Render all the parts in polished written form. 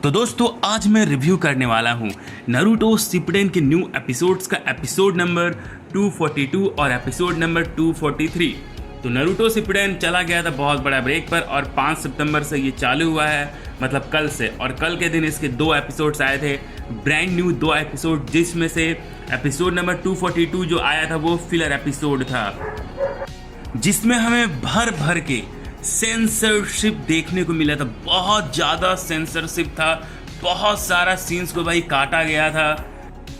तो दोस्तों आज मैं रिव्यू करने वाला हूँ नारुतो शिपुडेन के न्यू एपिसोड्स का एपिसोड नंबर 242 और एपिसोड नंबर 243। तो नारुतो शिपुडेन चला गया था बहुत बड़ा ब्रेक पर और 5 सितंबर से ये चालू हुआ है, मतलब कल से। और कल के दिन इसके 2 एपिसोड्स आए थे, ब्रांड न्यू 2 एपिसोड, जिसमें से एपिसोड नंबर 242 जो आया था वो फिलर एपिसोड था, जिसमें हमें भर के सेंसरशिप देखने को मिला था। बहुत ज़्यादा सेंसरशिप था, बहुत सारा सीन्स को भाई काटा गया था,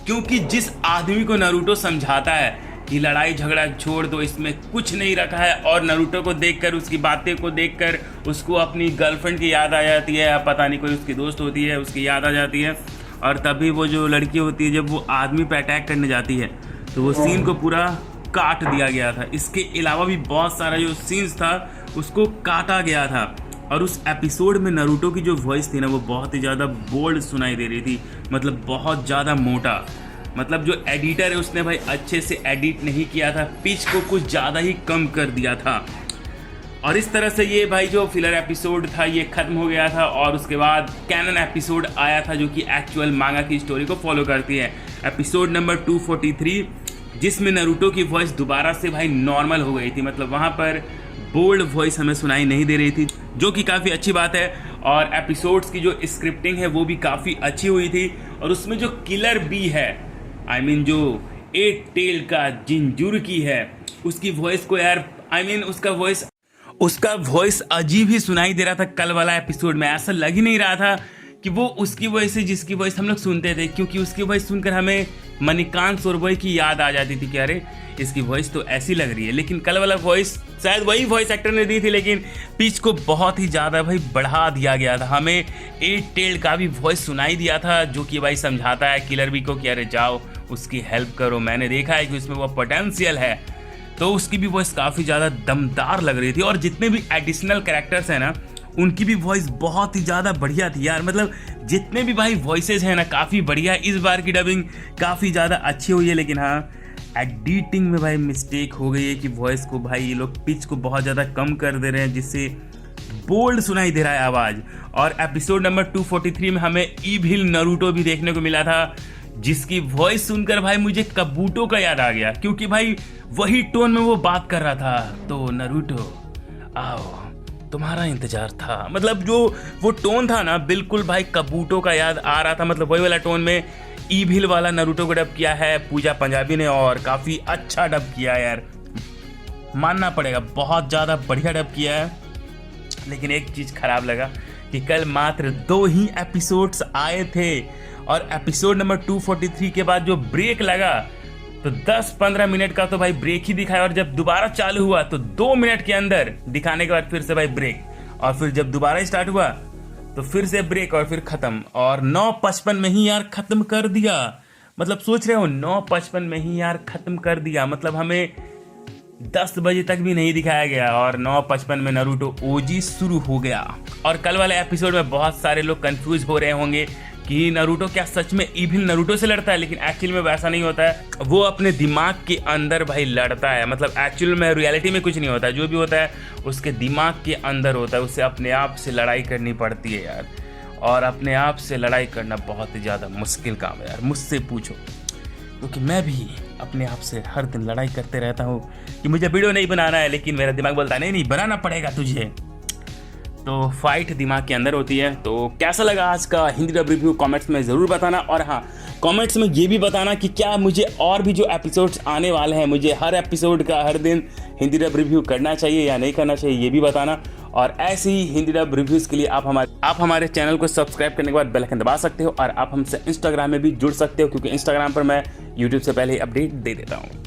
क्योंकि जिस आदमी को नारुतो समझाता है कि लड़ाई झगड़ा छोड़ दो, इसमें कुछ नहीं रखा है, और नारुतो को देखकर, उसकी बातें को देखकर उसको अपनी गर्लफ्रेंड की याद आ जाती है, या पता नहीं कोई उसकी दोस्त होती है उसकी याद आ जाती है, और तभी वो जो लड़की होती है जब वो आदमी पे अटैक करने जाती है तो वो सीन को पूरा काट दिया गया था। इसके अलावा भी बहुत सारा जो सीन्स था उसको काटा गया था। और उस एपिसोड में नारुतो की जो वॉइस थी ना वो बहुत ही ज़्यादा बोल्ड सुनाई दे रही थी, मतलब बहुत ज़्यादा मोटा। मतलब जो एडिटर है उसने भाई अच्छे से एडिट नहीं किया था, पिच को कुछ ज़्यादा ही कम कर दिया था। और इस तरह से ये भाई जो फिलर एपिसोड था ये ख़त्म हो गया था। और उसके बाद कैनन एपिसोड आया था जो कि एक्चुअल मांगा की स्टोरी को फॉलो करती है, एपिसोड नंबर 243, जिसमें नारुतो की वॉइस दोबारा से भाई नॉर्मल हो गई थी। मतलब वहाँ पर बोल्ड वॉइस हमें सुनाई नहीं दे रही थी, जो कि काफ़ी अच्छी बात है। और एपिसोड्स की जो स्क्रिप्टिंग है वो भी काफ़ी अच्छी हुई थी। और उसमें जो किलर बी है, जो 8 टेल का जिंजुर्की है, उसकी वॉइस को यार उसका वॉइस अजीब ही सुनाई दे रहा था। कल वाला एपिसोड में ऐसा लग ही नहीं रहा था कि वो उसकी वॉइस है जिसकी वॉइस हम लोग सुनते थे, क्योंकि उसकी वॉइस सुनकर हमें मणिकांत सोरबोई की याद आ जाती थी कि अरे इसकी वॉइस तो ऐसी लग रही है। लेकिन कल वाला वॉइस शायद वही वॉइस एक्टर ने दी थी, लेकिन पिच को बहुत ही ज़्यादा भाई बढ़ा दिया गया था। हमें 8 टेल का भी वॉइस सुनाई दिया था, जो कि भाई समझाता है किलर बी को कि अरे जाओ उसकी हेल्प करो, मैंने देखा है कि उसमें वो पोटेंशियल है। तो उसकी भी वॉइस काफ़ी ज़्यादा दमदार लग रही थी। और जितने भी एडिशनल कैरेक्टर्स हैं ना उनकी भी वॉइस बहुत ही ज़्यादा बढ़िया थी यार। मतलब जितने भी भाई वॉइसेज हैं ना काफ़ी बढ़िया। इस बार की डबिंग काफ़ी ज़्यादा अच्छी हुई है, लेकिन हाँ एडिटिंग में भाई मिस्टेक हो गई है कि वॉइस को भाई ये लोग पिच को बहुत ज़्यादा कम कर दे रहे हैं, जिससे बोल्ड सुनाई दे रहा है आवाज़। और एपिसोड नंबर 243 में हमें इविल नारुतो भी देखने को मिला था, जिसकी वॉइस सुनकर भाई मुझे कबूटो का याद आ गया, क्योंकि भाई वही टोन में वो बात कर रहा था। तो नारुतो आओ तुम्हारा इंतजार था, मतलब जो वो टोन था ना बिल्कुल भाई कबूटो का याद आ रहा था। मतलब वही वाला टोन में ईविल वाला नारुतो को डब किया है पूजा पंजाबी ने, और काफ़ी अच्छा डब किया है यार, मानना पड़ेगा, बहुत ज़्यादा बढ़िया डब किया है। लेकिन एक चीज़ खराब लगा कि कल मात्र 2 ही एपिसोड्स आए थे, और एपिसोड नंबर 243 के बाद जो ब्रेक लगा तो 10-15 मिनट का तो भाई ब्रेक ही दिखाया, और जब दोबारा चालू हुआ तो 2 मिनट के अंदर दिखाने के बाद फिर से भाई ब्रेक, और फिर जब दोबारा स्टार्ट हुआ तो फिर से ब्रेक, और फिर ख़त्म। और 9:55 में ही यार ख़त्म कर दिया। मतलब सोच रहे हो 9:55 में ही यार ख़त्म कर दिया, मतलब हमें 10 बजे तक भी नहीं दिखाया गया, और 9:55 में नारुतो ओजी शुरू हो गया। और कल वाले एपिसोड में बहुत सारे लोग कंफ्यूज हो रहे होंगे कि नारुतो क्या सच में इविल नारुतो से लड़ता है, लेकिन एक्चुअल में वैसा नहीं होता है। वो अपने दिमाग के अंदर भाई लड़ता है, मतलब एक्चुअल में रियलिटी में कुछ नहीं होता है, जो भी होता है उसके दिमाग के अंदर होता है। उसे अपने आप से लड़ाई करनी पड़ती है यार, और अपने आप से लड़ाई करना बहुत ही ज़्यादा मुश्किल काम है यार, मुझसे पूछो, क्योंकि मैं भी अपने आप से हर दिन लड़ाई करते रहता हूँ कि मुझे वीडियो नहीं बनाना है, लेकिन मेरा दिमाग बोलता है नहीं बनाना पड़ेगा तुझे। तो फाइट दिमाग के अंदर होती है। तो कैसा लगा आज का हिंदी डब रिव्यू कमेंट्स में ज़रूर बताना। और हाँ, कमेंट्स में ये भी बताना कि क्या मुझे और भी जो एपिसोड्स आने वाले हैं, मुझे हर एपिसोड का हर दिन हिंदी डब रिव्यू करना चाहिए या नहीं करना चाहिए, ये भी बताना। और ऐसे ही हिंदी डब रिव्यूज़ के लिए आप हमारे चैनल को सब्सक्राइब करने के बाद बेल आइकन दबा सकते हो, और आप हमसे इंस्टाग्राम में भी जुड़ सकते हो, क्योंकि इंस्टाग्राम पर मैं यूट्यूब से पहले ही अपडेट दे देता हूँ।